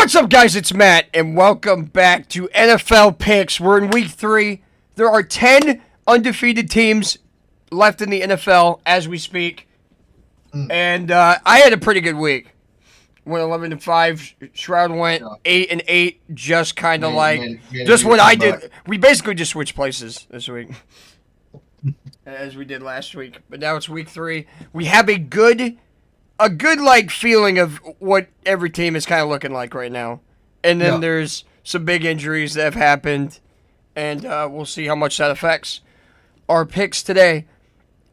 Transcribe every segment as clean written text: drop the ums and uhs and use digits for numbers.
What's up, guys? It's Matt, and welcome back to NFL Picks. We're in Week 3. There are 10 undefeated teams left in the NFL as we speak. And I had a pretty good week. Went 11-5. Shroud went 8-8. Just kind of just what I did. We basically just switched places this week, as we did last week. But now it's Week 3. We have a good feeling of what every team is kind of looking like right now. And then there's some big injuries that have happened, and we'll see how much that affects our picks today.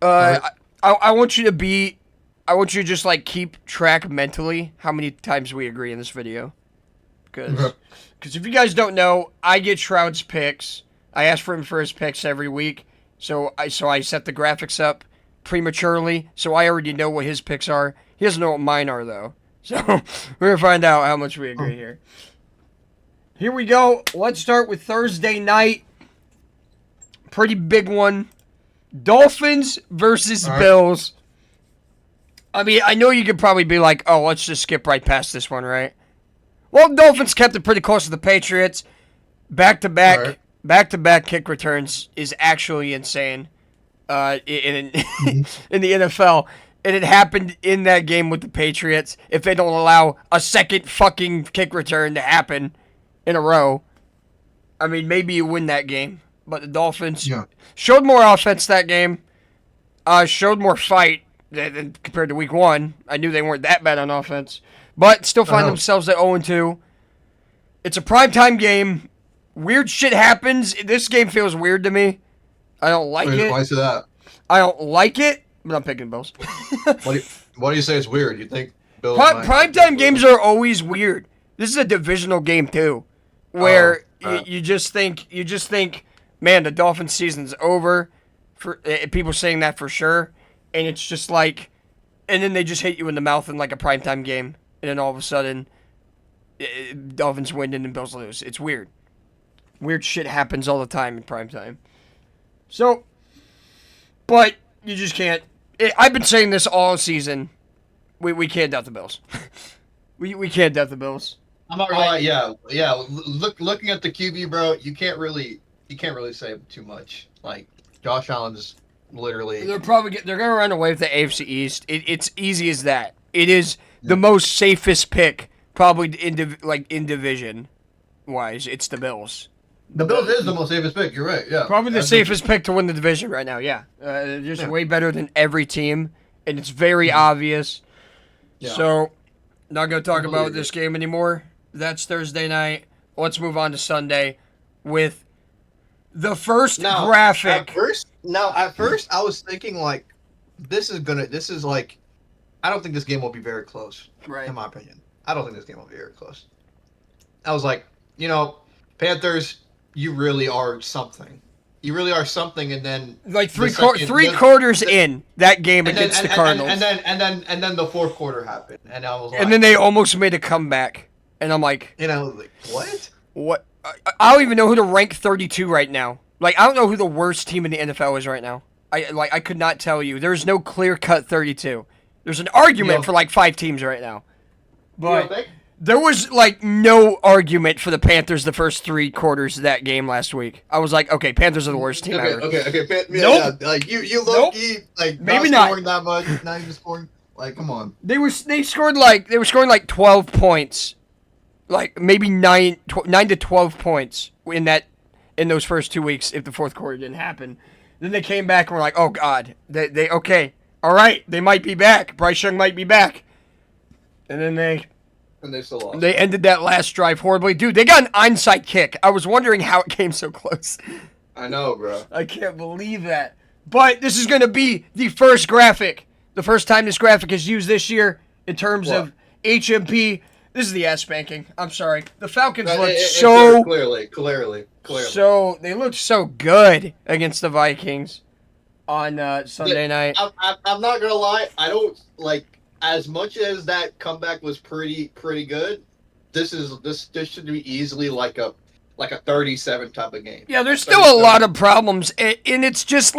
I want you to just keep track mentally how many times we agree in this video. Because if you guys don't know, I get Shroud's picks. I ask for him for his picks every week. So I set the graphics up prematurely, so I already know what his picks are. He doesn't know what mine are, though. So we're going to find out how much we agree here. Here we go. Let's start with Thursday night. Pretty big one. Dolphins versus Bills. I mean, I know you could probably be like, oh, let's just skip right past this one, right? Well, Dolphins kept it pretty close to the Patriots. Back-to-back kick returns is actually insane in the NFL. And it happened in that game with the Patriots. If they don't allow a second fucking kick return to happen in a row, I mean, maybe you win that game. But the Dolphins showed more offense that game, showed more fight than compared to Week 1. I knew they weren't that bad on offense, but still find themselves at 0-2. It's a primetime game. Weird shit happens. This game feels weird to me. I don't like it. Why is that? I don't like it. But I'm picking Bills. Why do you say it's weird? You think Bills? Primetime games are always weird. This is a divisional game too, where you just think, man, the Dolphins season's over. For people saying that for sure, and it's just and then they just hit you in the mouth in like a primetime game, and then all of a sudden, Dolphins win and then Bills lose. It's weird. Weird shit happens all the time in primetime. So, but you just can't. I've been saying this all season. We can't doubt the Bills. we can't doubt the Bills. I'm all right. Yeah. Looking at the QB, bro, you can't really say too much. Like Josh Allen's literally. They're gonna run away with the AFC East. It's easy as that. It is the most safest pick probably in division wise. It's the Bills. The Bills is the most safest pick. You're right. Yeah. Probably the safest pick to win the division right now. Yeah. They're just way better than every team, and it's very obvious. Yeah. So, not going to talk about this game anymore. That's Thursday night. Let's move on to Sunday with the first graphic. At first, I was thinking I don't think this game will be very close. Right. In my opinion, I don't think this game will be very close. I was like, Panthers. You really are something. And then three quarters in that game against the Cardinals, and then the fourth quarter happened, and I was like, and then they almost made a comeback, and I'm like, what? What? I don't even know who to rank 32 right now. I don't know who the worst team in the NFL is right now. I could not tell you. There's no clear cut 32. There's an argument for 5 teams right now, but. There was, no argument for the Panthers the first 3 quarters of that game last week. I was like, okay, Panthers are the worst team ever. Okay. Nope. Yeah, you low-key, maybe not scoring that much, not even scoring. Come on. They were scoring 12 points. Maybe 9 to 12 points in those first 2 weeks if the fourth quarter didn't happen. Then they came back and were like, oh, God. They okay. All right, they might be back. Bryce Young might be back. And then And they still lost. They ended that last drive horribly. Dude, they got an onside kick. I was wondering how it came so close. I know, bro. I can't believe that. But this is going to be the first graphic. The first time this graphic is used this year in terms of HMP. This is the ass spanking. I'm sorry. The Falcons looked so... Clearly. So, they looked so good against the Vikings on Sunday night. I'm not going to lie. I don't, as much as that comeback was pretty good, this should be easily like a 37 type of game. Yeah, there's still a lot of problems, and it's just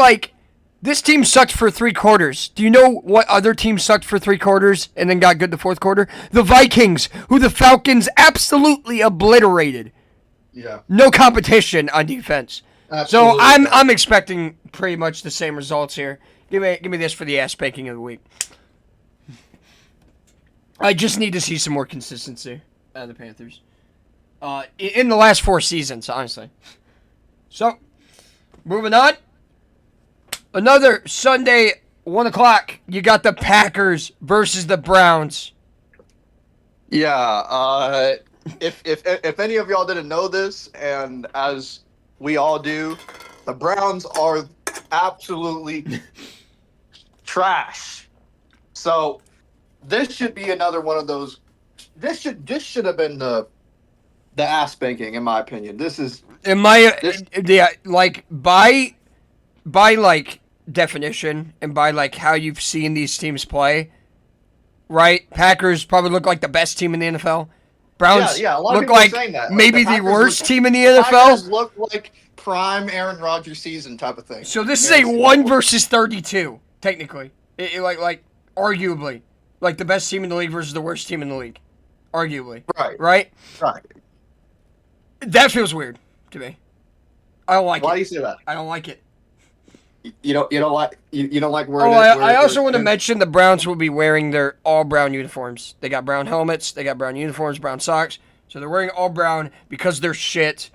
This team sucked for 3 quarters. Do you know what other team sucked for 3 quarters and then got good the fourth quarter? The Vikings, who the Falcons absolutely obliterated. Yeah. No competition on defense. Absolutely. So I'm expecting pretty much the same results here. Give me this for the ass spanking of the week. I just need to see some more consistency out of the Panthers. In the last 4 seasons, honestly. So, moving on. Another Sunday, 1 o'clock. You got the Packers versus the Browns. Yeah. If any of y'all didn't know this, and as we all do, the Browns are absolutely trash. So this should be another one of those. This should have been the ass spanking, in my opinion. This is like by like definition and by like how you've seen these teams play, right? Packers probably look like the best team in the NFL. Browns a lot of look people are like saying that. maybe Like, the worst team in the Packers NFL. look like prime Aaron Rodgers season type of thing. So this is a 1 versus 32, technically. Like arguably, like the best team in the league versus the worst team in the league, arguably. Right. That feels weird to me. I don't like it. Why do you say that? I don't like it. You don't like where. I also want to mention the Browns will be wearing their all brown uniforms. They got brown helmets, they got brown uniforms, brown socks. So they're wearing all brown because they're shit.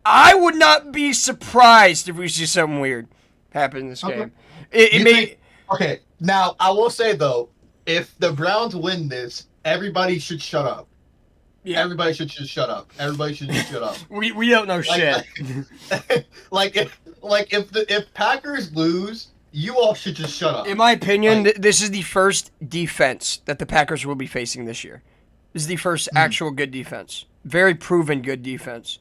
I would not be surprised if we see something weird happen in this game. Okay, now I will say though, if the Browns win this, everybody should shut up. Yeah. Everybody should just shut up. Everybody should just shut up. We don't know shit. If Packers lose, you all should just shut up. In my opinion, this is the first defense that the Packers will be facing this year. This is the first actual good defense. Very proven good defense.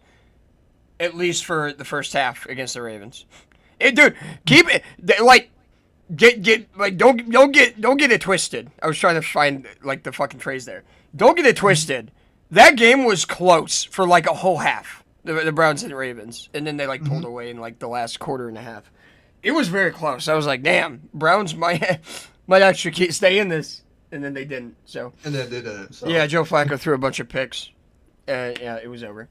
At least for the first half against the Ravens. Dude, keep it don't get it twisted. I was trying to find like the fucking phrase there. Don't get it twisted. That game was close for like a whole half. The Browns and Ravens, and then they like pulled away in like the last quarter and a half. It was very close. I was like, damn, Browns might actually stay in this, and then they didn't. So and then they didn't. So. Yeah, Joe Flacco threw a bunch of picks. Yeah, it was over.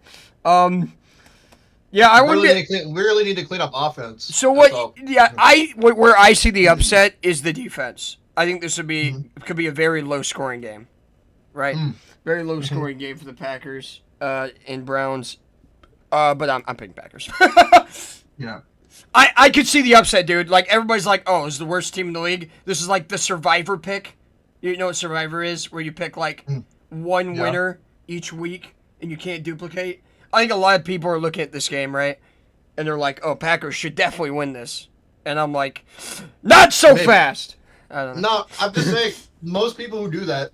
Yeah, we really need to clean up offense. So what? Yeah, where I see the upset is the defense. I think this could be a very low scoring game, right? Very low scoring game for the Packers and Browns. But I'm picking Packers. Yeah. I could see the upset, dude. Like everybody's like, oh, it's the worst team in the league. This is like the Survivor pick. You know what Survivor is, where you pick like one winner each week and you can't duplicate. I think a lot of people are looking at this game, right? And they're like, oh, Packers should definitely win this. And I'm like, not so fast. I don't know. No, I'm just saying, most people who do that,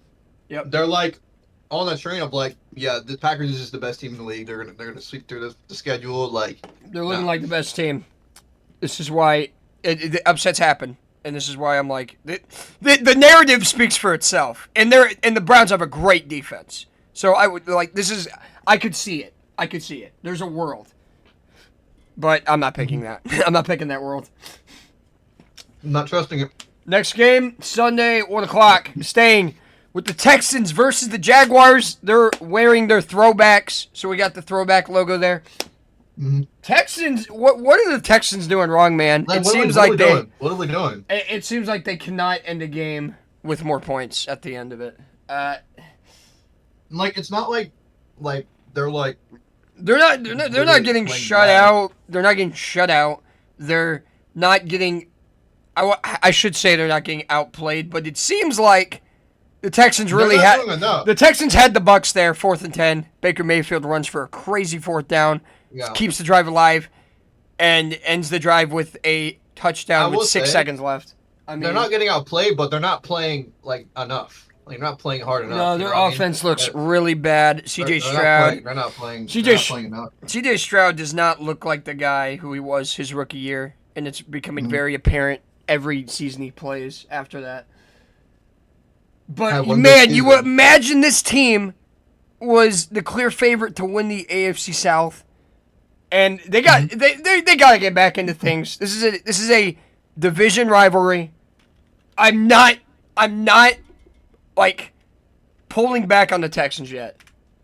they're like on the train of like, yeah, the Packers is just the best team in the league. They're gonna sweep through the schedule. Like they're looking like the best team. This is why the upsets happen. And this is why I'm like, the narrative speaks for itself. And the Browns have a great defense. So I would like, I could see it. There's a world. But I'm not picking that. I'm not picking that world. I'm not trusting it. Next game, Sunday, 1 o'clock. Staying with the Texans versus the Jaguars. They're wearing their throwbacks. So we got the throwback logo there. Texans, what are the Texans doing wrong, man? Like, What are we doing? It seems like they cannot end a game with more points at the end of it. Like it's not like they're like they're not getting shut out. They're not getting shut out. They're not getting. I should say they're not getting outplayed, but it seems like the Texans really had. The Texans had the Bucs there, 4th and 10. Baker Mayfield runs for a crazy 4th down. Yeah. Keeps the drive alive, and ends the drive with a touchdown with 6 seconds left. I mean, they're not getting outplayed, but they're not playing like enough. Like, they're not playing hard enough. No, their offense looks really bad. CJ Shroud. They're not playing enough. CJ Shroud does not look like the guy who he was his rookie year, and it's becoming very apparent every season he plays after that. But man, you would imagine this team was the clear favorite to win the AFC South. And they got they got to get back into things. This is a division rivalry. I'm not like pulling back on the Texans yet.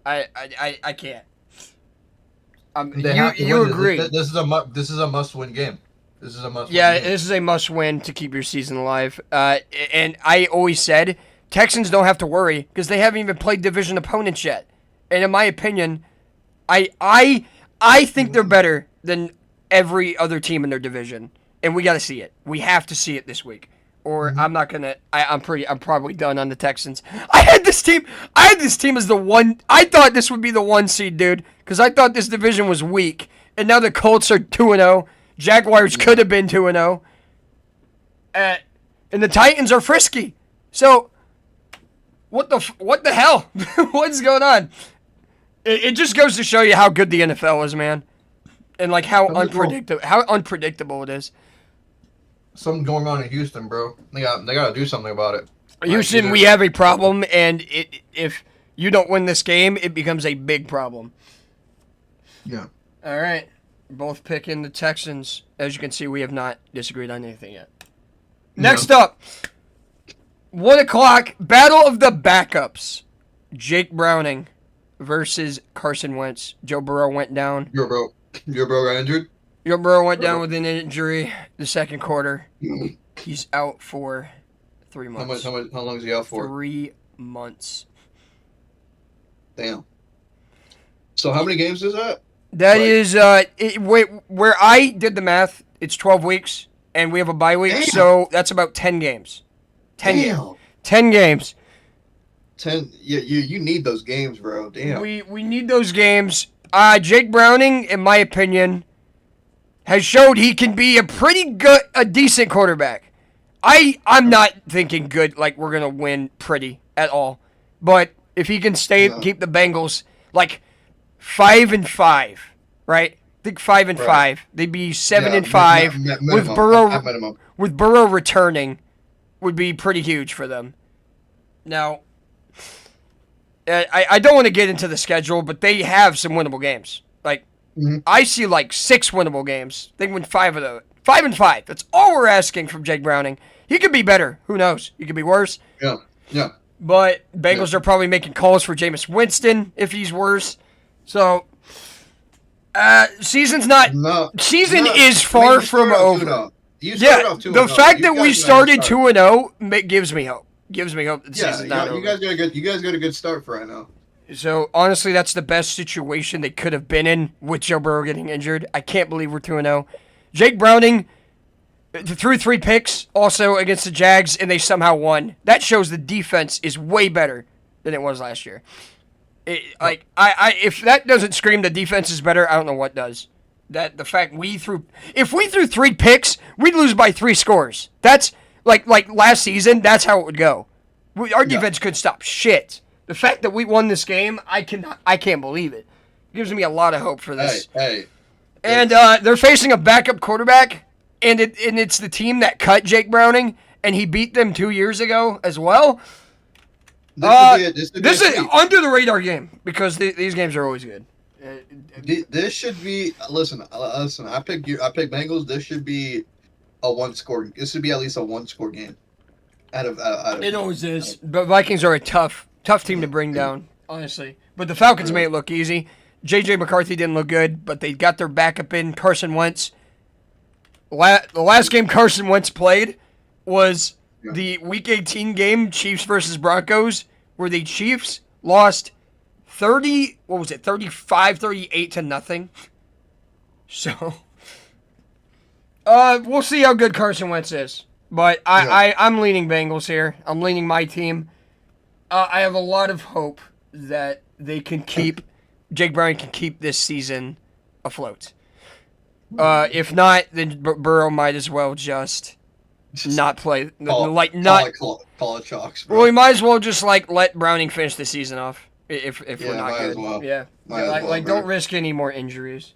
I can't. You agree? This is a must-win game. This is a must-win. Yeah, game. this is a must-win to keep your season alive. And I always said Texans don't have to worry because they haven't even played division opponents yet. And in my opinion, I think they're better than every other team in their division, and we got to see it. We have to see it this week, or I'm not gonna. I'm probably done on the Texans. I had this team as the one. I thought this would be the 1 seed, dude, because I thought this division was weak, and now the Colts are 2-0. Jaguars could have been 2-0, and the Titans are frisky. So, what the hell? What's going on? It just goes to show you how good the NFL is, man. And like how unpredictable it is. Something going on in Houston, bro. They got to do something about it. Houston, we have a problem, and if you don't win this game, it becomes a big problem. Yeah. All right. Both picking the Texans. As you can see, we have not disagreed on anything yet. Next up, 1 o'clock, Battle of the Backups. Jake Browning versus Carson Wentz. Joe Burrow went down. Your bro got injured? Joe Burrow went down with an injury the second quarter. He's out for 3 months. How long is he out for? 3 months. Damn. So how many games is that? That is where I did the math, it's 12 weeks, and we have a bye week, so that's about 10 games. 10 games. 10. Yeah, you need those games, bro. Damn. We need those games. Jake Browning, in my opinion, has showed he can be a decent quarterback. I'm not thinking good, like we're gonna win pretty at all. But if he can keep the Bengals like 5-5, right? I think 5-5. They'd be 7-5 with Burrow returning would be pretty huge for them. Now, I don't want to get into the schedule, but they have some winnable games. Like, I see like 6 winnable games. They win 5 of those. 5-5. That's all we're asking from Jake Browning. He could be better. Who knows? He could be worse. Yeah. But Bengals are probably making calls for Jameis Winston if he's worse. So, season is far from over. The fact that we started 2-0 gives me hope. Gives me hope that the season's not over. You guys got a good start for right now. So, honestly, that's the best situation they could have been in with Joe Burrow getting injured. I can't believe we're 2-0. Jake Browning threw 3 picks also against the Jags, and they somehow won. That shows the defense is way better than it was last year. If that doesn't scream the defense is better, I don't know what does. That the fact if we threw 3 picks, we'd lose by 3 scores. That's like last season. That's how it would go. Our defense couldn't stop shit. The fact that we won this game, I can't believe it. It gives me a lot of hope for this. And they're facing a backup quarterback, and it's the team that cut Jake Browning, and he beat them 2 years ago as well. This is an under the radar game because these games are always good. This should be listen. I picked Bengals. This should be a 1-score. This should be at least a 1-score game. Out of it always is. But Vikings are a tough team to bring down, honestly. But the Falcons made it look easy. J.J. McCarthy didn't look good, but they got their backup in. Carson Wentz. The last game Carson Wentz played was the Week 18 game, Chiefs versus Broncos, where the Chiefs lost 35-38 to nothing. So, we'll see how good Carson Wentz is. But I'm leaning Bengals here. I'm leaning my team. I have a lot of hope that they can Jake Browning can keep this season afloat. If not, then Burrow might as well just not play. Call it chalks. Bro. Well, we might as well just let Browning finish the season off if we're not good. Well. Yeah, don't risk any more injuries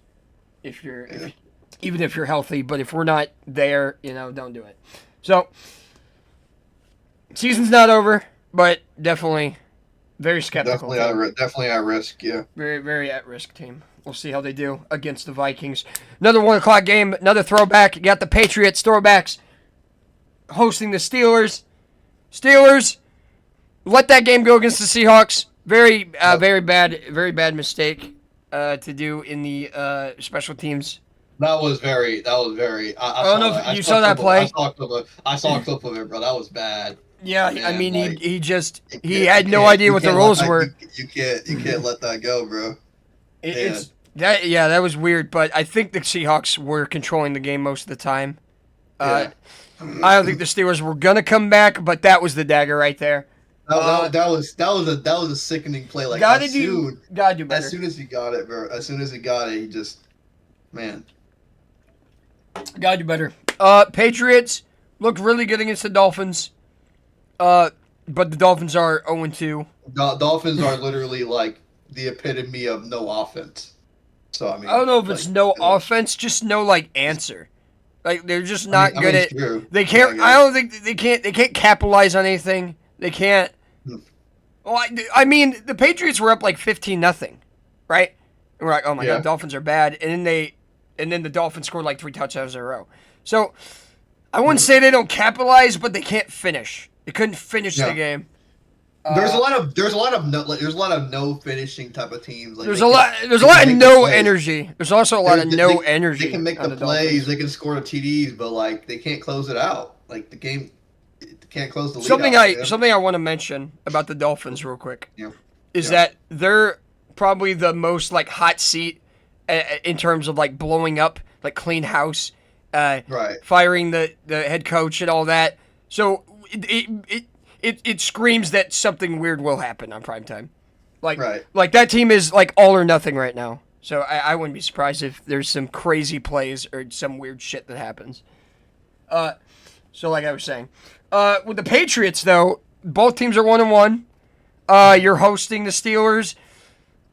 even if you're healthy. But if we're not there, don't do it. So, season's not over, but definitely very skeptical. Definitely at risk, yeah. Very, very at-risk team. We'll see how they do against the Vikings. Another 1 o'clock game, another throwback. You got the Patriots throwbacks hosting the Steelers. Steelers let that game go against the Seahawks. Very bad mistake to do in the special teams. That was very. I don't know if you saw that play. I saw a clip of it, bro. That was bad. Yeah, Man, I mean, like, he had no idea what the rules were. You can't let that go, bro. That was weird, but I think the Seahawks were controlling the game most of the time. I don't think the Steelers were gonna come back, but that was the dagger right there. That was a sickening play. Like gotta do better. As soon as he got it, bro. As soon as he got it, he just, man. Gotta do better. Patriots looked really good against the Dolphins. But the Dolphins are 0-2. Dolphins are literally like the epitome of no offense. So I mean, I don't know if it's no offense, just no like answer. Like they're just not good at. True. They can't. Yeah, I don't think they can't. They can't capitalize on anything. They can't. Well, I mean, the Patriots were up like 15-0, right? And we're like, oh my god, Dolphins are bad, and then the Dolphins scored like 3 touchdowns in a row. So I wouldn't say they don't capitalize, but they can't finish. They couldn't finish the game. There's a lot of no finishing type of teams. Like there's a lot of no energy. There's also a lot of no energy. They can make the plays, they can score the TDs, but like they can't close it out. Like the game, it can't close the lead. Something I want to mention about the Dolphins real quick is that they're probably the most like hot seat in terms of like blowing up, like clean house, firing the head coach and all that. So it screams that something weird will happen on primetime. Like that team is like all or nothing right now. So I wouldn't be surprised if there's some crazy plays or some weird shit that happens. So like I was saying, with the Patriots though, both teams are 1-1. You're hosting the Steelers.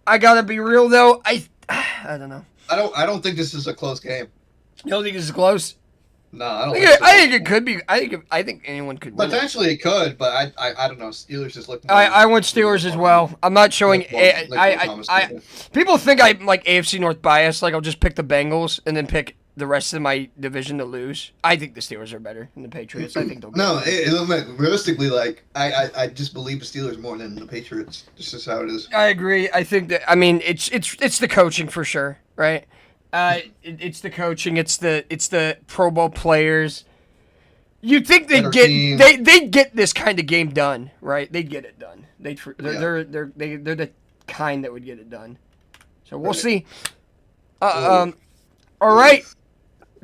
I gotta be real though. I don't know. I don't think this is a close game. You don't think this is close? No, I don't. I think it could be. I think anyone could win. Potentially it could, but I don't know. Steelers just look. I want Steelers as well. I'm not showing. People think I'm like AFC North biased. Like I'll just pick the Bengals and then pick the rest of my division to lose. I think the Steelers are better than the Patriots. I think they'll. Realistically, like I just believe the Steelers more than the Patriots. This is how it is. I agree. I think that. I mean, it's the coaching for sure, right? It's the coaching. It's the Pro Bowl players. You'd think they get this kind of game done, right? They'd get it done. They're the kind that would get it done. So we'll see. All right.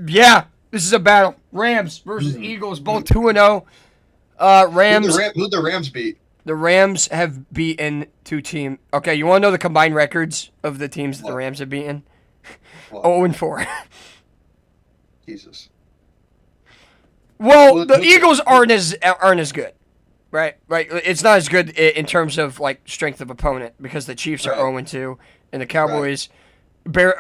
Yeah, this is a battle. Rams versus Eagles, both 2-0. Rams. Who the Rams beat? The Rams have beaten 2 teams. Okay, you want to know the combined records of the teams that the Rams have beaten? 0-4. Jesus. Well, the Eagles aren't as good, right? Right. It's not as good in terms of like strength of opponent because the Chiefs are 0-2 and the Cowboys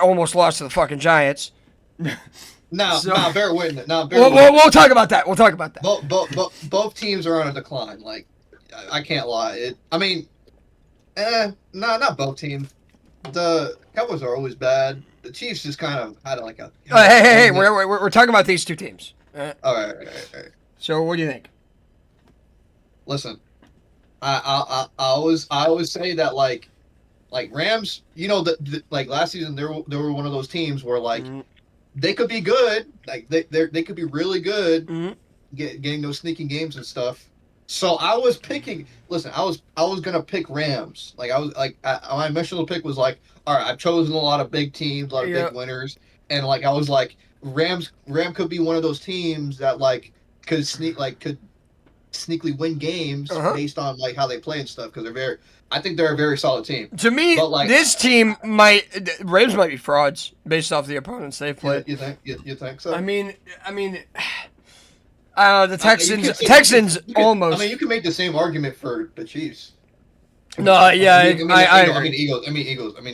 almost lost to the fucking Giants. Bear witness. We'll talk about that. We'll talk about that. Both teams are on a decline. Like, I can't lie. Not both teams. The Cowboys are always bad. The Chiefs just kind of had like a. Hey! We're talking about these 2 teams. All right. So what do you think? Listen, I always say that like Rams. You know like last season they were one of those teams where like they could be good. Like they could be really good. Getting those sneaking games and stuff. So I was picking. Listen, I was gonna pick Rams. Like I was like my initial pick was like, all right, I've chosen a lot of big teams, a lot of big winners, and like I was like, Ram could be one of those teams that like could sneakily win games based on like how they play and stuff because I think they're a very solid team. To me, but, this team Rams might be frauds based off the opponents they've played. You think so? I mean. The Texans almost. I mean, you can make the same argument for the Chiefs. No, yeah, I agree. I mean,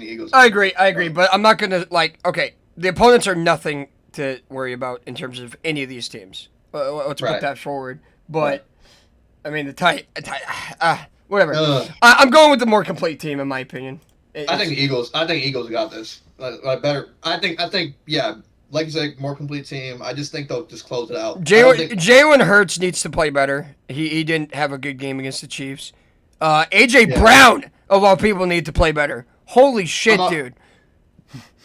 Eagles. I agree, but I'm not gonna the opponents are nothing to worry about in terms of any of these teams. Let's put that forward. But I mean, whatever. I'm going with the more complete team in my opinion. I think Eagles got this. Better. I think like you said, more complete team. I just think they'll just close it out. Jalen Hurts needs to play better. He didn't have a good game against the Chiefs. AJ Brown, of all people, need to play better. Holy shit, dude.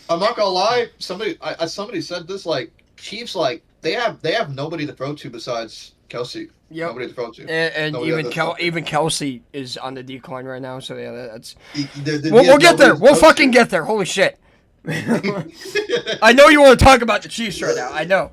I'm not gonna lie. Somebody said this, like, Chiefs, like, they have nobody to throw to besides Kelsey. Yep. Nobody to throw to. And even Kelsey is on the decline right now. So yeah, that's. We'll get there. We'll fucking get there. Holy shit. I know you want to talk about the Chiefs right now. I know.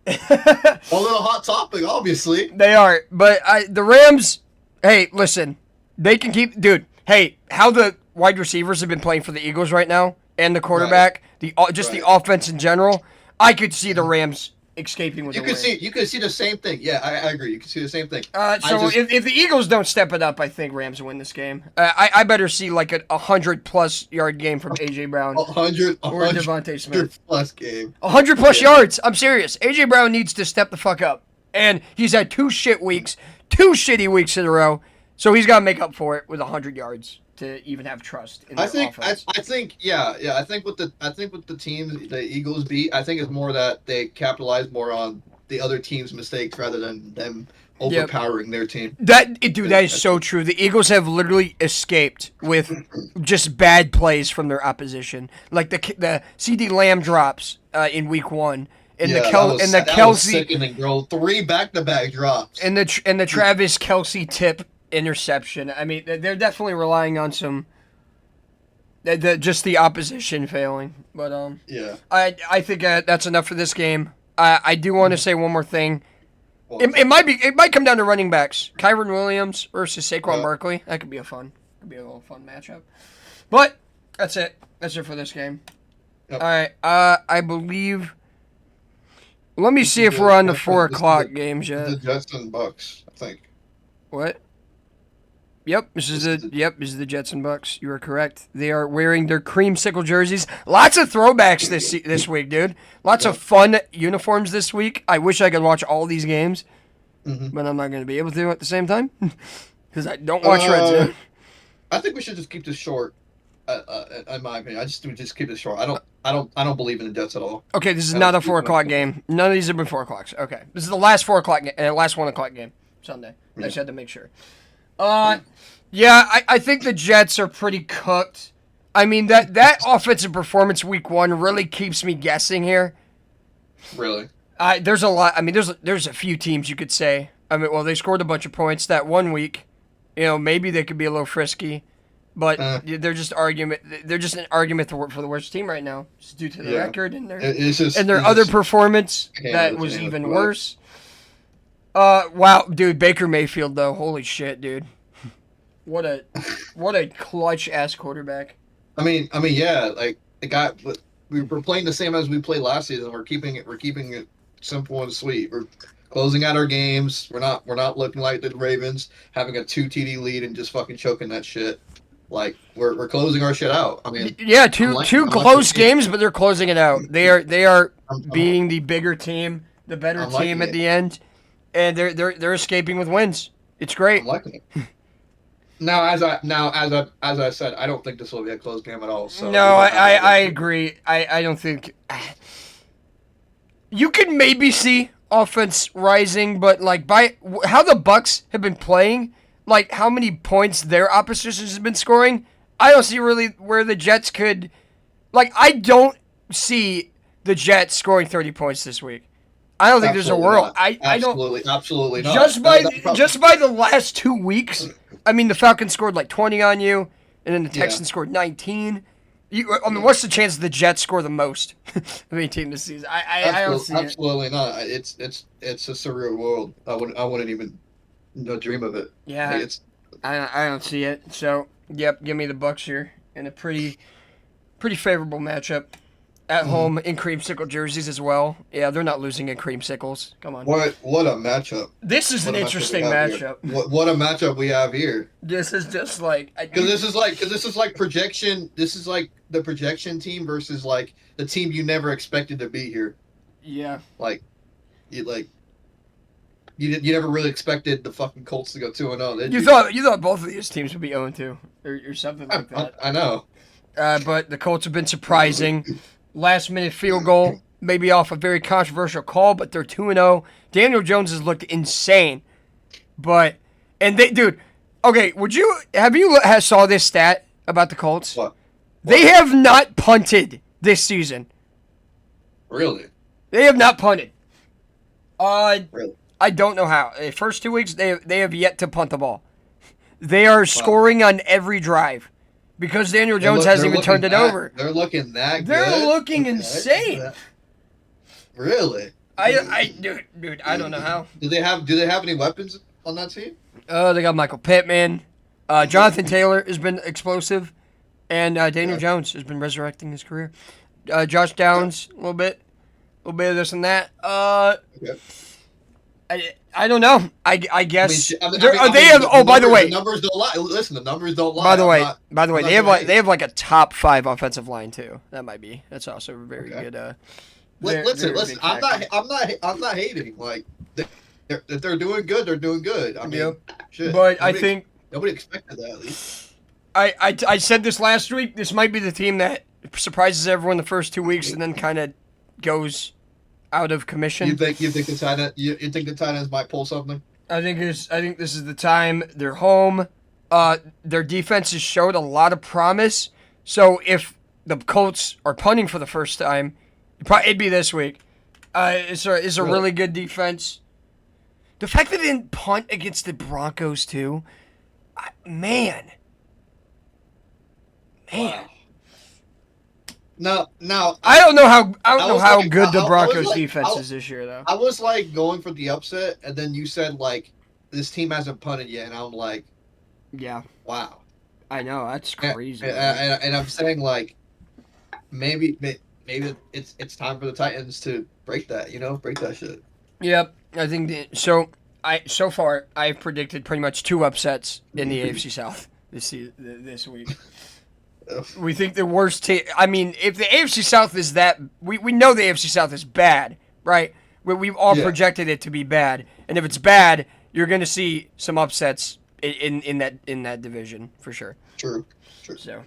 A little hot topic, obviously. They are, but the Rams. Hey, listen, they can keep, dude. Hey, how the wide receivers have been playing for the Eagles right now, and the quarterback, the offense in general. I could see the Rams escaping with. You could see the same thing. Yeah, I agree. You could see the same thing. If the Eagles don't step it up, I think Rams win this game. I better see like a 100+ yard game from AJ Brown. 100 or Devontae Smith. 100+ game. 100+ yards. I'm serious. AJ Brown needs to step the fuck up, and he's had 2 shitty weeks in a row. So he's got to make up for it with 100 yards to even have trust in their offense. I think with the teams the Eagles beat, I think it's more that they capitalize more on the other team's mistakes rather than them overpowering their team. That is so true. The Eagles have literally escaped with just bad plays from their opposition, like the CD Lamb drops in week 1. And the Kelsey sickening, bro. 3 back-to-back drops. And the Travis Kelsey tip interception. I mean, they're definitely relying on some just the opposition failing. But I think that's enough for this game. I do want to say one more thing. It might come down to running backs. Kyron Williams versus Saquon Barkley. That could be a little fun matchup. But that's it. That's it for this game. Yep. All right. I believe. Let me see if we're on the 4 o'clock games yet. The Jets and Bucks, I think. What? Yep, this is the Jets and Bucks. You are correct. They are wearing their creamsicle jerseys. Lots of throwbacks this week, dude. Lots of fun uniforms this week. I wish I could watch all these games, but I'm not going to be able to at the same time because I don't watch Red Zone. I think we should just keep this short. In my opinion, I just keep it short. I don't believe in the Jets at all. Okay, this is not a 4 o'clock game. None of these have been 4 o'clocks. Okay, this is the last 4 o'clock, last 1 o'clock game Sunday. I just had to make sure. I think the Jets are pretty cooked. I mean, that offensive performance week 1 really keeps me guessing here. Really? There's a lot. I mean, there's a few teams you could say. I mean, well, they scored a bunch of points that 1 week. You know, maybe they could be a little frisky, but they're just an argument for the worst team right now, just due to the record and their other performance that was even worse. Wow, dude, Baker Mayfield though, holy shit, dude, what a clutch ass quarterback. I mean, yeah, like the guy. We're playing the same as we played last season. We're keeping it simple and sweet. We're closing out our games. We're not looking like the Ravens having a 2 TD lead and just fucking choking that shit. Like we're closing our shit out. I mean, yeah, two close games, but they're closing it out. They are being the bigger team, the better team at the end. And they're escaping with wins. It's great. I'm liking it. Now, as I said, I don't think this will be a close game at all. So no, I agree. I don't think you could maybe see offense rising, but like by how the Bucks have been playing, like how many points their opposition has been scoring, I don't see really where the Jets could. Like, I don't see the Jets scoring 30 points this week. I don't think there's a world. I don't. Absolutely not. Just by the last 2 weeks, I mean, the Falcons scored like 20 on you, and then the Texans scored 19. I mean, what's the chance the Jets score the most of any team this season? I don't see absolutely it. Not. It's a surreal world. I wouldn't even dream of it. Yeah, I don't see it. So, yep, give me the Bucks here in a pretty favorable matchup. At home in creamsicle jerseys as well. Yeah, they're not losing in creamsicles. Come on. What a matchup. This is an interesting matchup. What a matchup we have here. This is just like this is like projection. This is like the projection team versus like the team you never expected to be here. Yeah. You never really expected the fucking Colts to go 2-0, did you? You thought both of these teams would be 0-2 or something like that. I know. But the Colts have been surprising. Last minute field goal maybe off a very controversial call, but they're 2-0. Daniel Jones has looked insane. Dude, okay, have you saw this stat about the Colts? What? They have not punted this season. Really? They have not punted. Really? I don't know how. The first 2 weeks, they have yet to punt the ball. They are scoring on every drive because Daniel Jones hasn't even turned it over. They're looking that good. They're looking insane. Really? Dude, I don't know how. Do they have any weapons on that team? They got Michael Pittman. Jonathan Taylor has been explosive. And Daniel Jones has been resurrecting his career. Josh Downs, a little bit of this and that. I don't know. I guess. By the way, the numbers don't lie. Listen, the numbers don't lie. By the way, they have like a top 5 offensive line too. That's also very good. Listen. I'm not hating. Like, if they're doing good, they're doing good. I mean, shit. But I think nobody expected that. At least. I said this last week. This might be the team that surprises everyone the first 2 weeks and then kind of goes out of commission. You think the Titans might pull something? I think this is the time. They're home. Their defense has showed a lot of promise. So if the Colts are punting for the first time, it'd be this week. It's a really good defense. The fact that they didn't punt against the Broncos too, man. Wow. No. I don't know how good the Broncos defense is this year, though. I was like going for the upset, and then you said like this team hasn't punted yet, and I'm like, yeah, wow. I know, that's crazy. And I'm saying like maybe it's time for the Titans to break that, break that shit. Yep, I think so far I've predicted pretty much 2 upsets in the AFC South this week. We think the worst team. I mean, if the AFC South is that, we know the AFC South is bad, right? We've all projected it to be bad, and if it's bad, you're going to see some upsets in that division for sure. True. So,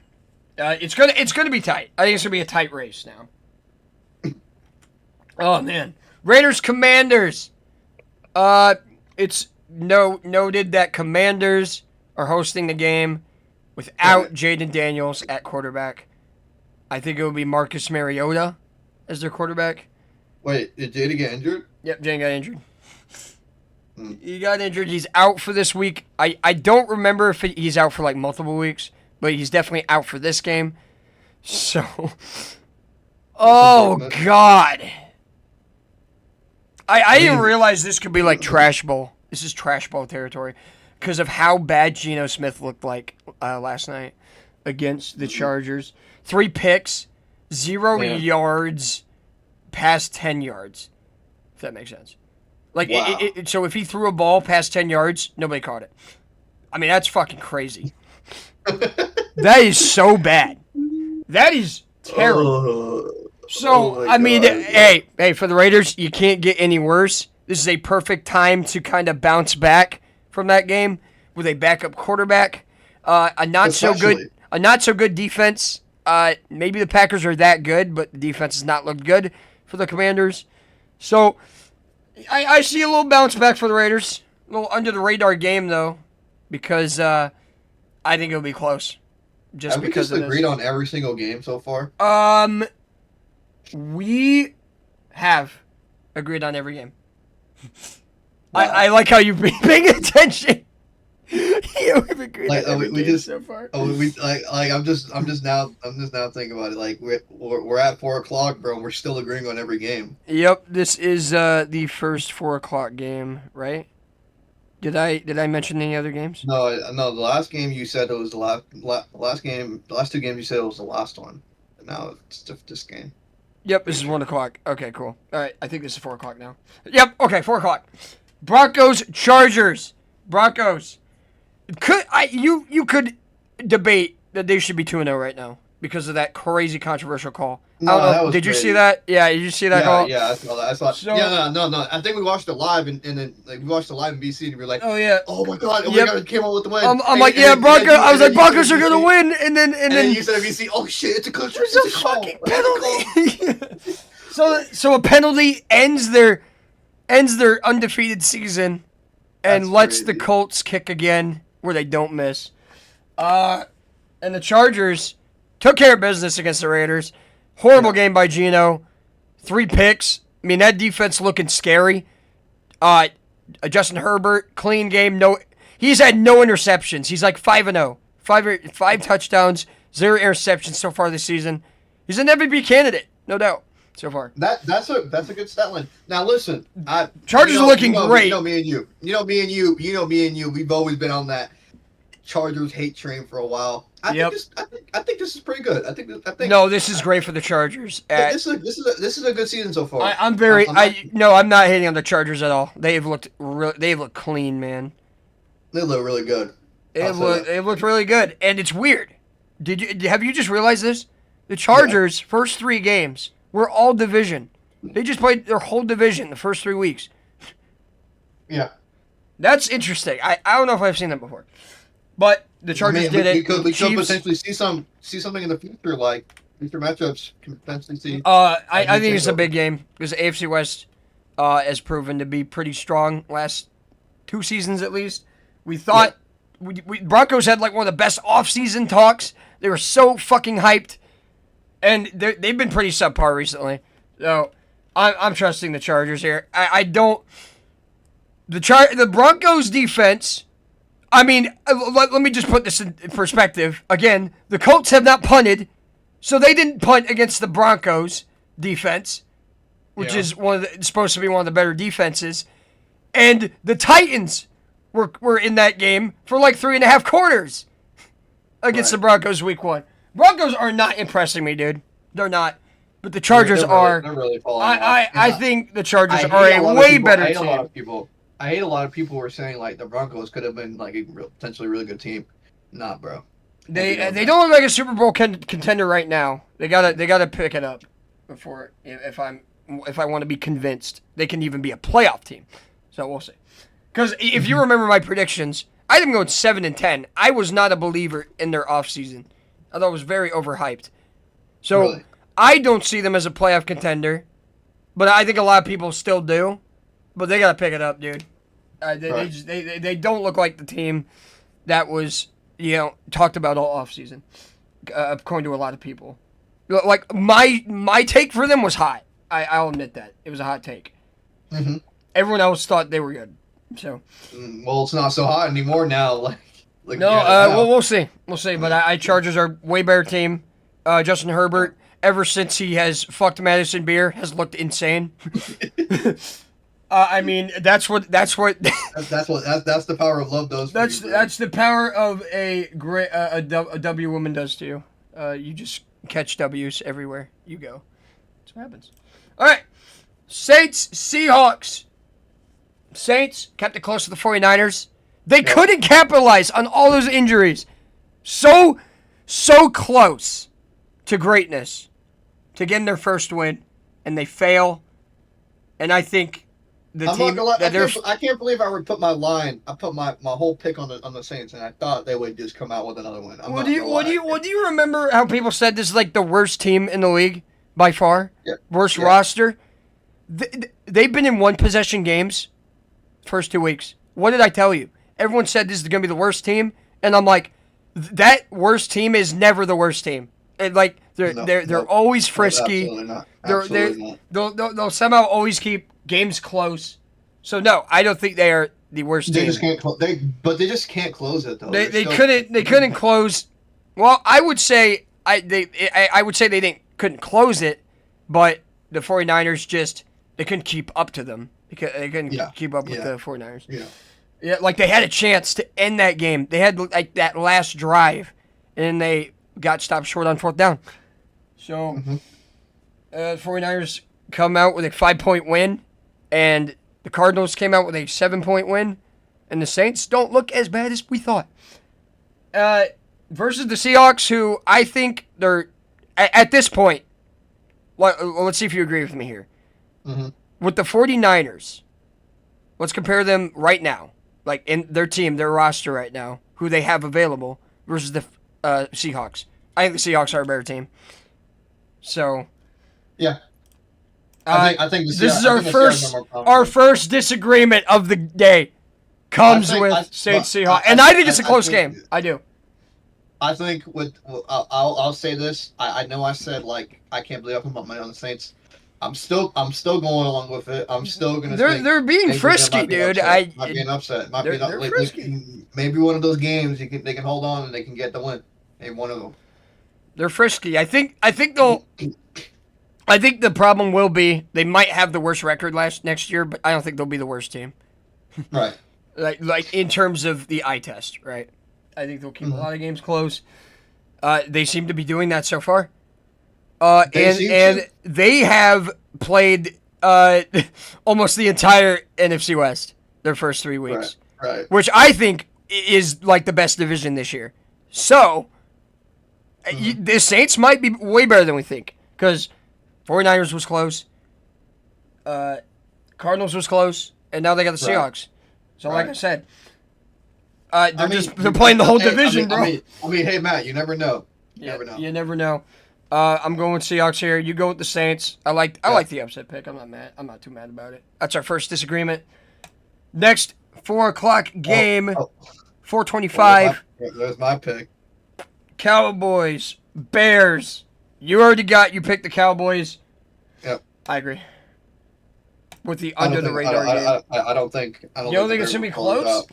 it's gonna be tight. I think it's gonna be a tight race now. Oh man, Raiders Commanders. It's noted that Commanders are hosting the game without Jaden Daniels at quarterback. I think it would be Marcus Mariota as their quarterback. Wait, did Jaden get injured? Yep, Jaden got injured. He got injured. He's out for this week. I don't remember if he's out for like multiple weeks, but he's definitely out for this game. So, oh God. I didn't realize this could be like trash bowl. This is trash bowl territory because of how bad Geno Smith looked like last night against the Chargers. 3 picks, 0 yards, past 10 yards. If that makes sense. Like, wow. So if he threw a ball past 10 yards, nobody caught it. I mean, that's fucking crazy. That is so bad. That is terrible. Hey, for the Raiders, you can't get any worse. This is a perfect time to kind of bounce back from that game with a backup quarterback, a not so good defense. Maybe the Packers are that good, but the defense has not looked good for the Commanders. So I see a little bounce back for the Raiders. A little under the radar game though, because I think it'll be close. Have we just agreed on every single game so far? We have agreed on every game. Wow. I like how you've been paying attention. Yeah, we've agreed on every game so far. I'm just now thinking about it. Like we're at 4:00, bro, and we're still agreeing on every game. Yep, this is the first 4:00 game, right? Did I mention any other games? No. The last game you said it was the last game. The last 2 games you said it was the last one. And now it's this game. Yep, this is 1:00. Okay, cool. All right, I think this is 4:00 now. Yep, okay, 4:00. Broncos, Chargers. Broncos. You could debate that they should be 2-0 right now because of that crazy controversial call. No, did you see that? Yeah, did you see that call? Yeah, I saw that. No. I think we watched it live, and then we watched it live in BC, and we were like, oh yeah, oh my god, we came out with the win. I'm like, Broncos. I was like, Broncos are gonna win, and then you said BC, oh shit, it's a coach. It's a fucking penalty. So a penalty ends their undefeated season and lets the Colts kick again where they don't miss. And the Chargers took care of business against the Raiders. Horrible game by Geno. 3 picks. I mean, that defense looking scary. Justin Herbert, clean game. He's had no interceptions. He's like 5-0. 5 touchdowns, 0 interceptions so far this season. He's an MVP candidate, no doubt, so far. That's a good stat line. Now listen, Chargers are looking great. You know me and you. We've always been on that Chargers hate train for a while. I think this is pretty good. I think. No, this is great for the Chargers. This is a good season so far. I'm not hating on the Chargers at all. They've looked clean, man. They look really good. They looked really good, and it's weird. Have you just realized this? The Chargers' first 3 games were all division. They just played their whole division the first 3 weeks. Yeah. That's interesting. I don't know if I've seen that before. But the Chargers did it. We could potentially see something in the future, like future matchups can potentially see. I think it's a big game because the AFC West has proven to be pretty strong last 2 seasons at least. We thought Broncos had like one of the best offseason talks. They were so fucking hyped, and they've been pretty subpar recently. So I'm trusting the Chargers here. I don't. The Broncos defense. I mean, let me just put this in perspective. Again, the Colts have not punted, so they didn't punt against the Broncos defense, which is supposed to be one of the better defenses. And the Titans were in that game for like 3.5 quarters against the Broncos week 1. Broncos are not impressing me, dude. They're not. But the Chargers are. They're really falling I think the Chargers are a way better team. I hate a lot of people who are saying like the Broncos could have been like a potentially really good team. Nah, bro. They don't look like a Super Bowl contender right now. They gotta pick it up before if I want to be convinced they can even be a playoff team. So we'll see. Because if you remember my predictions, I had them going 7-10. I was not a believer in their offseason. I thought it was very overhyped. So really? I don't see them as a playoff contender, but I think a lot of people still do. But they gotta pick it up, dude. They don't look like the team that was talked about all offseason, according to a lot of people. Like my take for them was hot. I'll admit that it was a hot take. Mm-hmm. Everyone else thought they were good. So well, it's not so hot anymore now. We'll see. We'll see. But Chargers are way better team. Justin Herbert, ever since he has fucked Madison Beer, has looked insane. I mean, that's the power of love does. That's the power of a W woman does to you. You just catch W's everywhere you go. That's what happens. All right, Saints, Seahawks. Saints kept it close to the 49ers. They couldn't capitalize on all those injuries. So close to greatness to getting their first win, and they fail. And I think I can't believe I would put my line. I put my whole pick on the Saints, and I thought they would just come out with another win. Do you remember how people said this is like the worst team in the league by far? Yeah. Worst roster. They've been in 1-possession games first 2 weeks. What did I tell you? Everyone said this is going to be the worst team, and I'm like, that worst team is never the worst team. They're always frisky. Absolutely not. Absolutely not. They'll somehow always keep games close. So no, I don't think they are the worst team. Just can't. They just can't close it though. They couldn't close. Well, I would say they couldn't close it, but the 49ers they couldn't keep up to them. They couldn't keep up with the 49ers. Yeah, like they had a chance to end that game. They had like that last drive, and they got stopped short on 4th down. So, 49ers come out with a 5-point win, and the Cardinals came out with a 7-point win, and the Saints don't look as bad as we thought. Versus the Seahawks, who I think they're at this point. Let's see if you agree with me here. Mm-hmm. With the 49ers, let's compare them right now, like in their team, their roster right now, who they have available, versus the Seahawks. I think the Seahawks are a better team. So, yeah. I think this is our first disagreement of the day. Comes with Saints Seahawks, and I think it's a close game. I do. I think I'll say this. I know I said like I can't believe I put my money on the Saints. I'm still going along with it. I'm still gonna. They're being frisky, dude. Might be an upset. They're frisky. Maybe one of those games they can hold on and they can get the win. Maybe one of them. They're frisky. I think they'll. I think the problem will be they might have the worst record next year, but I don't think they'll be the worst team. Right. Like in terms of the eye test, right? I think they'll keep a lot of games close. They seem to be doing that so far. And they have played almost the entire NFC West their first 3 weeks. Right. Which I think is like the best division this year. So, the Saints might be way better than we think. Because 49ers was close. Cardinals was close. And now they got the Seahawks. So, like I said, they're playing the whole division, bro. I mean, hey, Matt, you never know. You never know. I'm going with Seahawks here. You go with the Saints. I like the upset pick. I'm not mad. I'm not too mad about it. That's our first disagreement. Next 4:00 game, 4:25. There's my pick. Cowboys, Bears. You picked the Cowboys. Yep. I agree. With the under the radar game. I don't think. You don't think it's gonna be close?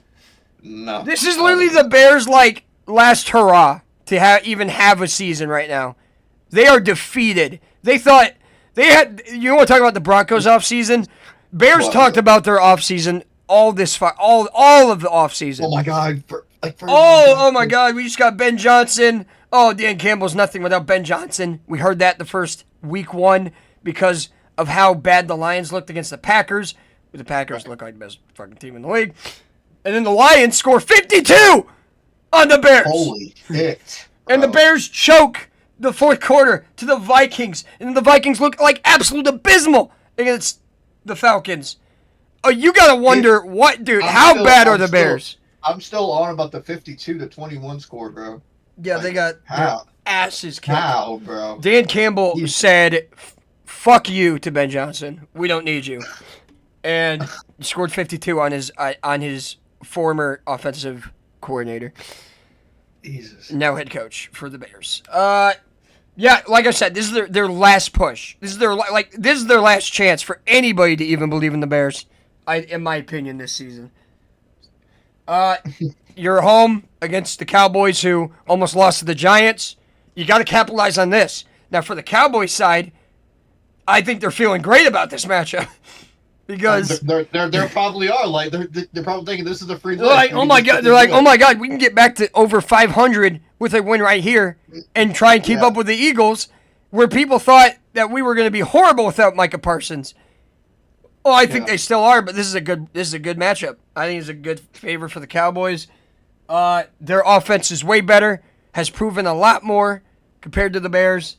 No. This is literally the Bears' like last hurrah to even have a season right now. They are defeated. They thought they had. You want to talk about the Broncos offseason? Bears talked about their offseason all of the offseason. Oh my God! Oh my God! We just got Ben Johnson. Oh, Dan Campbell's nothing without Ben Johnson. We heard that the first week 1 because of how bad the Lions looked against the Packers. The Packers look like the best fucking team in the league. And then the Lions score 52 on the Bears. Holy shit! And the Bears choke the fourth quarter to the Vikings. And the Vikings look like absolute abysmal against the Falcons. Oh, you gotta wonder how bad are the Bears? I'm still on about the 52-21 score, bro. Yeah, they got their asses kicked. How, bro? Dan Campbell said, "Fuck you" to Ben Johnson. We don't need you. And he scored 52 on his former offensive coordinator. Jesus. Now head coach for the Bears. Yeah, like I said, this is their last push. This is their last chance for anybody to even believe in the Bears. In my opinion, this season. You're home against the Cowboys, who almost lost to the Giants. You got to capitalize on this. Now, for the Cowboys side, I think they're feeling great about this matchup because they probably are like they're probably thinking this is a free. They're like, oh my God, we can get back to over 500 with a win right here and try and keep up with the Eagles, where people thought that we were going to be horrible without Micah Parsons. Oh, I think they still are, but this is a good matchup. I think it's a good favor for the Cowboys. Their offense is way better, has proven a lot more compared to the Bears.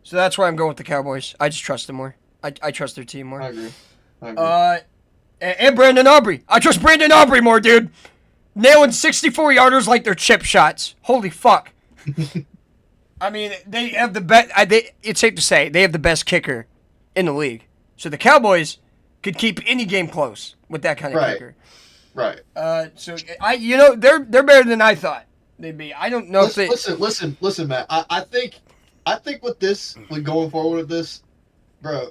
So that's why I'm going with the Cowboys. I just trust them more. I trust their team more. I agree. And Brandon Aubrey. I trust Brandon Aubrey more, dude. Nailing 64-yarders like they're chip shots. Holy fuck. I mean, they have the best. It's safe to say they have the best kicker in the league. So the Cowboys could keep any game close with that kind of kicker. Right. So they're better than I thought they'd be. I don't know if they listen, Matt. I think with this, going forward with this, bro,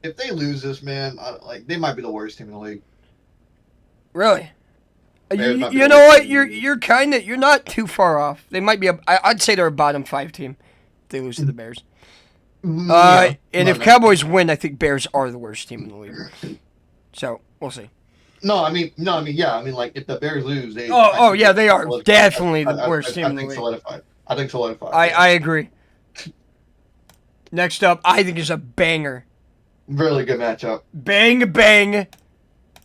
if they lose this, man, they might be the worst team in the league. Really? You know what? You're not too far off. They might be I'd say they're a bottom 5 team if they lose to the Bears. If Cowboys win, I think Bears are the worst team in the league. So we'll see. No, I mean, like if the Bears lose, they. They are definitely the worst team in the league. I think solidified. I agree. Next up, I think is a banger. Really good matchup. Bang bang.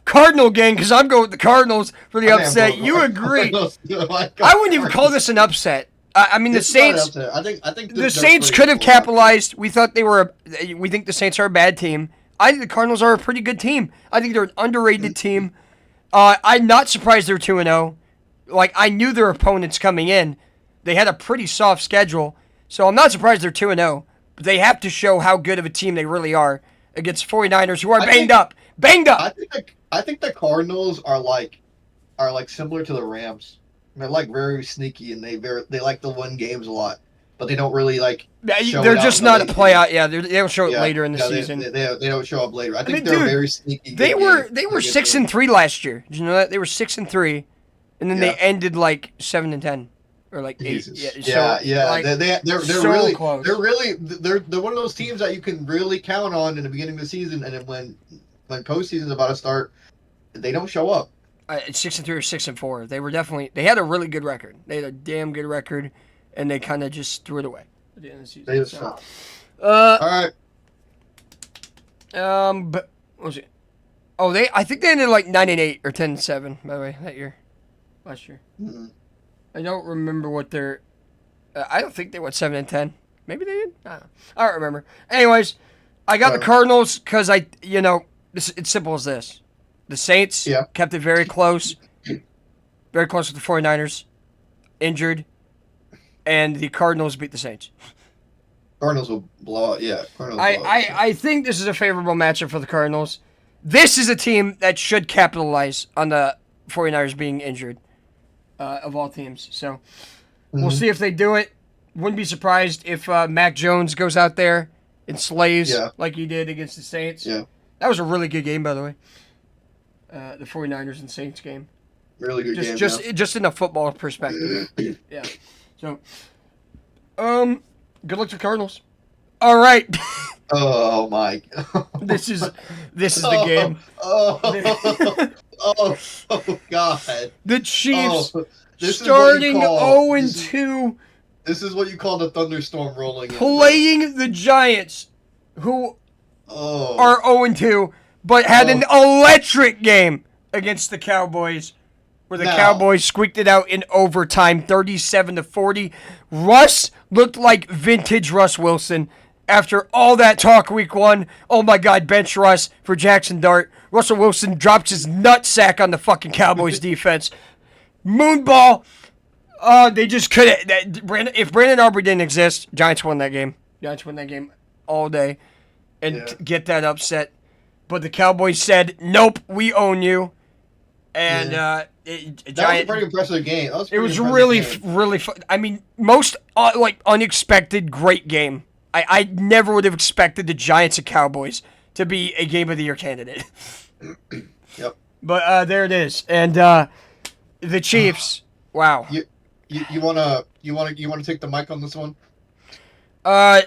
Cardinal gang, because I'm going with the Cardinals for the upset. You agree? I wouldn't even call this an upset. I mean, the Saints. I think the Saints could have capitalized. We thought we think the Saints are a bad team. I think the Cardinals are a pretty good team. I think they're an underrated team. I'm not surprised they're 2-0. Like, I knew their opponents coming in. They had a pretty soft schedule, so I'm not surprised they're 2-0. But they have to show how good of a team they really are against 49ers, who are banged up. Banged up! I think the Cardinals are like similar to the Rams. They're like very sneaky, and they like to win games a lot, but they don't really like. They're just not a playout. Yeah, they don't show it later in the season. They don't show up later. I think they're very sneaky. They were 6-3 last year. Did you know that they were 6-3, and then they ended like 7-10 or like 8. They're so really close. They're one of those teams that you can really count on in the beginning of the season, and then when postseason's about to start, they don't show up. 6-3 or 6-4. They had a really good record. They had a damn good record, and they kind of just threw it away at the end of the season. They just all right. But what was it? Oh, I think they ended like 9-8 or 10-7. By the way, last year. Mm-hmm. I don't remember what their. I don't think they went 7-10. Maybe they did. I don't remember. Anyways, I got the Cardinals because it's simple as this. The Saints kept it very close with the 49ers, injured, and the Cardinals beat the Saints. Cardinals will blow out. Yeah, I think this is a favorable matchup for the Cardinals. This is a team that should capitalize on the 49ers being injured of all teams. So we'll see if they do it. Wouldn't be surprised if Mac Jones goes out there and slays like he did against the Saints. Yeah. That was a really good game, by the way. The 49ers and Saints game. Really good game. Just in a football perspective. Yeah. So, good luck to the Cardinals. All right. Oh my. This is the game. Oh God. The Chiefs starting 0-2. This is what you call the thunderstorm rolling in. Playing the Giants, who are 0-2, but had an electric game against the Cowboys, where the Cowboys squeaked it out in overtime, 37-40. Russ looked like vintage Russ Wilson. After all that talk week 1, oh my God, bench Russ for Jackson Dart. Russell Wilson drops his nutsack on the fucking Cowboys defense. Moonball. They just couldn't. If Brandon Aubrey didn't exist, Giants won that game. Giants win that game all day and get that upset. But the Cowboys said, nope, we own you. And that was a pretty impressive game. It was really fun. I mean, most unexpected great game. I never would have expected the Giants and Cowboys to be a Game of the Year candidate. Yep. But there it is. And the Chiefs, wow. You wanna take the mic on this one? I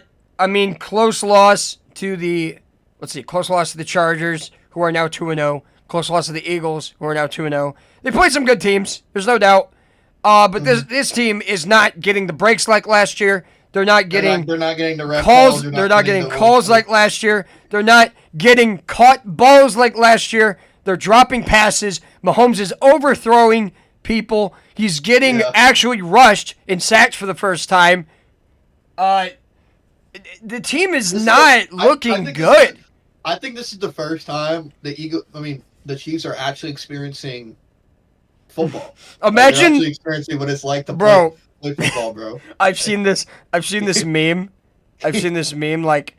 mean, close loss to the Chargers, who are now 2-0. Close loss to the Eagles, who are now 2-0. They played some good teams. There's no doubt. But this team is not getting the breaks like last year. They're not getting the red calls. They're not getting calls like last year. They're not getting caught balls like last year. They're dropping passes. Mahomes is overthrowing people. He's getting actually rushed and sacked for the first time. The team is not looking good. I think this is the first time the Chiefs are actually experiencing football. Imagine actually experiencing what it's like to play football, bro. I've seen this meme. Like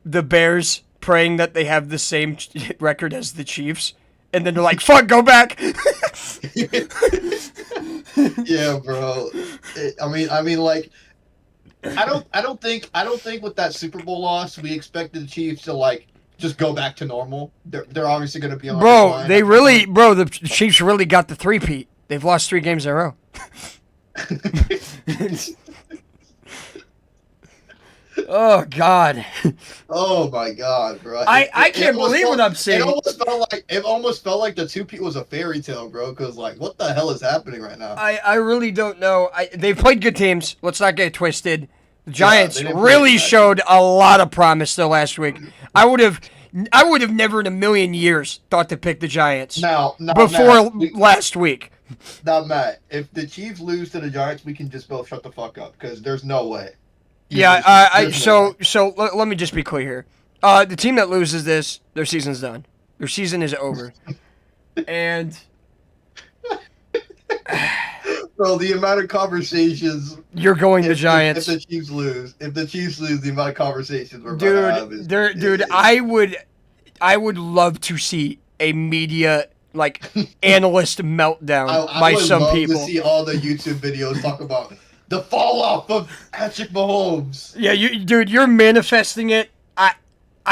the Bears praying that they have the same record as the Chiefs, and then they're like, "Fuck, go back." Yeah, bro. I don't think with that Super Bowl loss we expected the Chiefs to just go back to normal. They're obviously going to be on. The Chiefs really got the three-peat. They've lost 3 games in a row. Oh God. Oh my God, bro. I can't believe what I'm saying. It almost felt like the 2-peat was a fairy tale, bro. Because what the hell is happening right now? I really don't know. They've played good teams. Let's not get it twisted. The Giants really showed a lot of promise though last week. I would have never in a million years thought to pick the Giants. Before last week. Now, Matt, if the Chiefs lose to the Giants, we can just both shut the fuck up because there's no way. So let me just be clear here. The team that loses this, their season's done. Their season is over. And Bro, the amount of conversations You're going the Giants. If the Chiefs lose, the amount of conversations we're about to have is, dude, I would love to see a media analyst meltdown by some people. I would love to see all the YouTube videos talk about the fall off of Patrick Mahomes. Yeah, you're manifesting it. I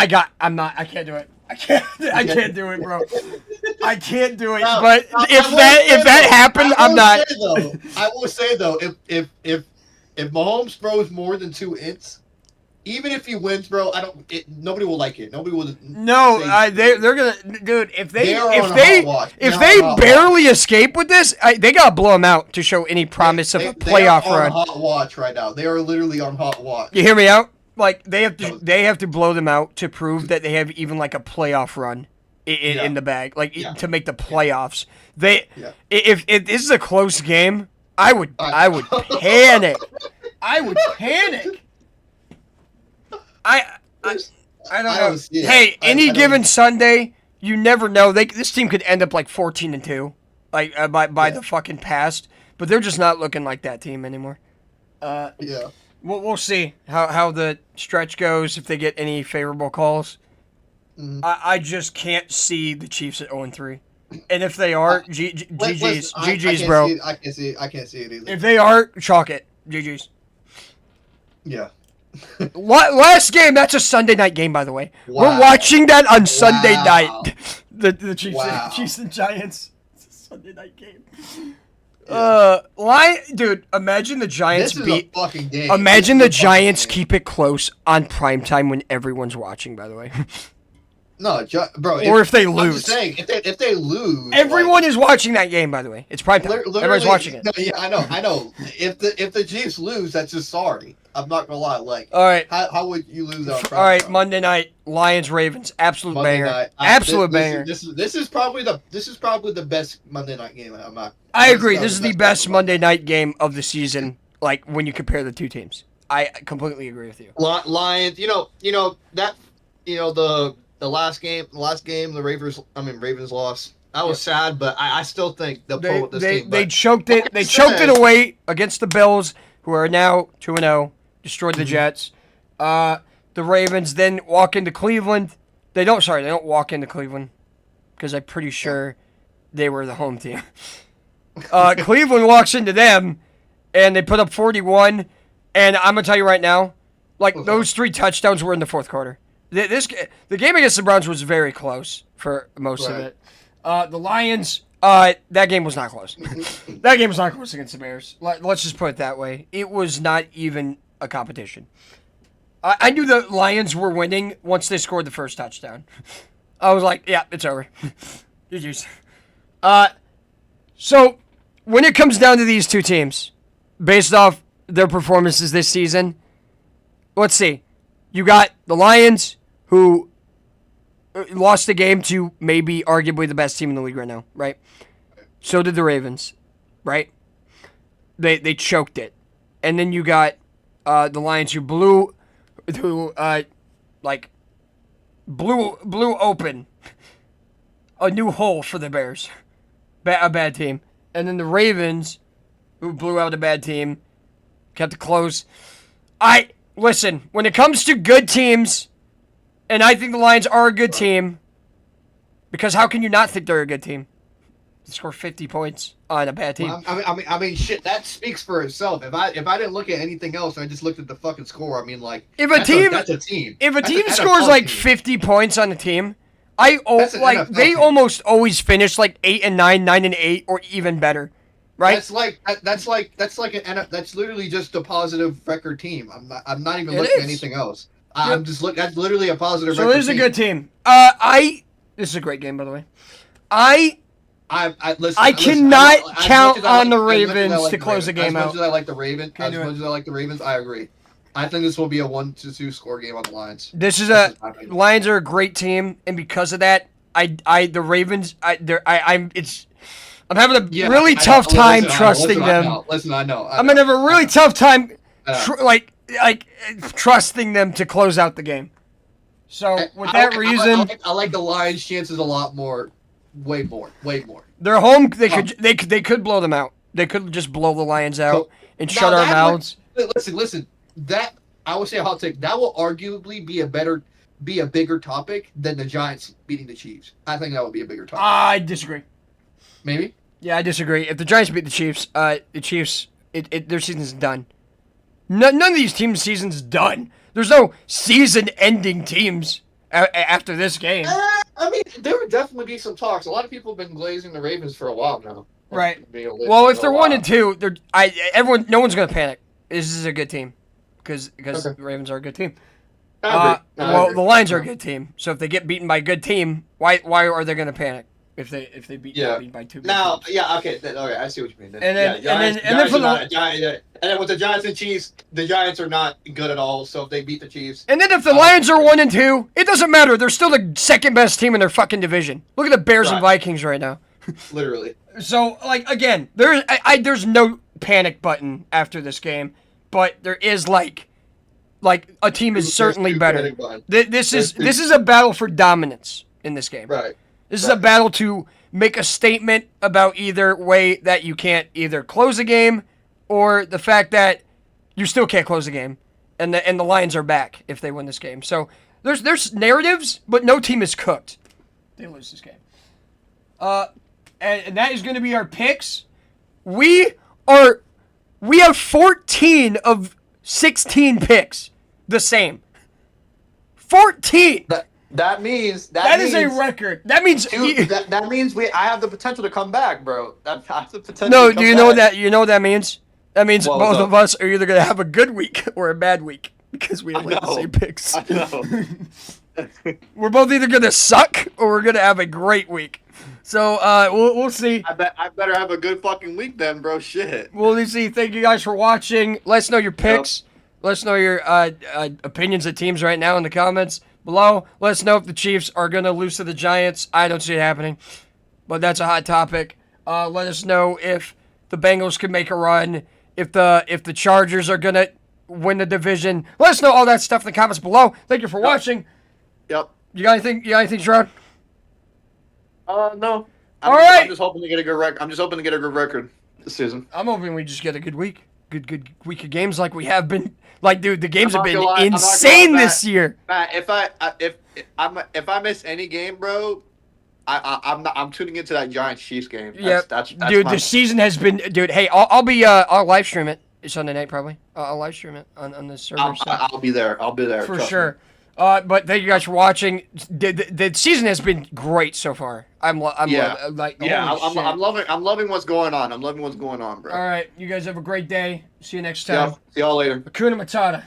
can't do it. I can't do it, bro. I can't do it. Now, but if that happened, I'm not. I will say though, if Mahomes throws more than 2 hits, even if he wins, bro, nobody will like it. Nobody will. No, they're gonna, dude. If they barely watch. escape with this, they gotta blow them out to show any promise of a playoff run. They are on hot watch right now. They are literally on hot watch. You hear me out? They have to blow them out to prove that they have even a playoff run in the bag, to make the playoffs. If this is a close game, I would panic. I would panic. I don't know. Hey, any given Sunday, you never know. This team could end up 14-2, by the fucking past. But they're just not looking like that team anymore. Yeah. We'll see how the stretch goes, if they get any favorable calls. Mm-hmm. I just can't see the Chiefs at 0-3. And if they are, GG's, bro. I can't see it either. If they are, chalk it. GG's. Yeah. Last game, that's a Sunday night game, by the way. Wow. We're watching that on Sunday night. The Chiefs and Giants. It's a Sunday night game. Dude, imagine the Giants beat. A fucking game. Imagine the Giants keep it close on primetime when everyone's watching, by the way. No, bro. Or if they lose. I'm just saying, if they lose, everyone is watching that game. By the way, it's primetime. Everyone's watching it. No, yeah, I know. If the Chiefs lose, that's just sorry. I'm not gonna lie. All right. How would you lose on? All right, Monday night, Lions Ravens, absolute banger. Absolute banger. This is probably the best Monday night game. I agree. This is the best Monday night game of the season. When you compare the two teams, I completely agree with you. Lions, the last game, the Ravens lost. That was sad, but I still think they'll pull with this team. They choked it. They choked it away against the Bills, who are now 2-0. Destroyed the Jets. The Ravens then walk into Cleveland. They don't walk into Cleveland because I'm pretty sure they were the home team. Cleveland walks into them, and they put up 41. And I'm gonna tell you right now, those 3 touchdowns were in the fourth quarter. The game against the Browns was very close for most of it. The Lions, that game was not close. That game was not close against the Bears. Let's just put it that way. It was not even a competition. I knew the Lions were winning once they scored the first touchdown. I was like, yeah, it's over. GG's. So, when it comes down to these two teams, based off their performances this season, let's see. You got the Lions, who lost the game to maybe arguably the best team in the league right now, right? So did the Ravens, right? They choked it. And then you got the Lions who blew open a new hole for the Bears. A bad team. And then the Ravens, who blew out a bad team, kept it close. Listen, when it comes to good teams, and I think the Lions are a good team, because how can you not think they're a good team? They score 50 points on a bad team. Well, shit, that speaks for itself. If I didn't look at anything else, I just looked at the fucking score. That's a team. If a team scores 50 points on a team, they almost always finish 8-9, 9-8, or even better. Right? That's literally just a positive record team. I'm not even looking at anything else. I'm just looking. That's literally a positive. So record this is team. a good team. This is a great game, by the way. I cannot count on the Ravens to close the game out. As much as I like the Ravens, I agree. I think this will be a 1-2 score game on the Lions. Lions are a great team, and because of that, the Ravens. I'm having a really tough time trusting them. I know. I'm gonna have a really tough time, trusting them to close out the game. So with that reason, I like the Lions' chances a lot more, way more. They're home. They could blow them out. They could just blow the Lions out and Now shut our that mouths. Listen. That I would say a hot take. That will arguably be a bigger topic than the Giants beating the Chiefs. I think that would be a bigger topic. I disagree. Maybe. Yeah, I disagree. If the Giants beat the Chiefs, their season's done. None of these teams' season's done. There's no season-ending teams after this game. I mean, there would definitely be some talks. A lot of people have been glazing the Ravens for a while now. Right. Well, if they're 1-2, no one's gonna panic. This is a good team, because the Ravens are a good team. The Lions are a good team. So if they get beaten by a good team, why are they gonna panic? If they beat by 2 teams? Okay, I see what you mean. And then with the Giants and Chiefs, the Giants are not good at all. So if they beat the Chiefs, and then if the Lions are 1-2, it doesn't matter. They're still the second best team in their fucking division. Look at the Bears and Vikings right now. Literally. So again, there's no panic button after this game, but there is like a team is certainly better. This is a battle for dominance in this game. Right. This is a battle to make a statement about either way that you can't either close a game or the fact that you still can't close a game, and the Lions are back if they win this game. So there's narratives, but no team is cooked. They lose this game. And that is going to be our picks. We have 14 of 16 picks the same. 14. That means that is a record. That means that means I have the potential to come back, bro. That has the potential. No, to come do you know back. that? You know what that means? That means What, both what's of us are either going to have a good week or a bad week because we have the same picks. I know. We're both either going to suck or we're going to have a great week. So we'll see. I better have a good fucking week then, bro. Shit. We'll see. Thank you guys for watching. Let us know your picks. Let us know your opinions of teams right now in the comments below. Let us know if the Chiefs are going to lose to the Giants. I don't see it happening, but that's a hot topic. Let us know if the Bengals can make a run, if the Chargers are going to win the division. Let us know all that stuff in the comments below. Thank you for watching. Yep. You got anything, Shroud? No. All right. I'm just hoping to get a good record. I'm just hoping to get a good record this season. I'm hoping we just get a good week. Good week of games like we have been. Like, dude, the games have been insane this year. Matt, if I miss any game, bro, I'm tuning into that Giants Chiefs game. That's dude, the season has been. Dude, hey, I'll live stream it Sunday night probably. I'll live stream it on the server. I'll be there. For sure. But thank you guys for watching. The season has been great so far. I'm loving what's going on. I'm loving what's going on, bro. All right, you guys have a great day. See you next time. Yeah, see y'all later. HakunaMattata.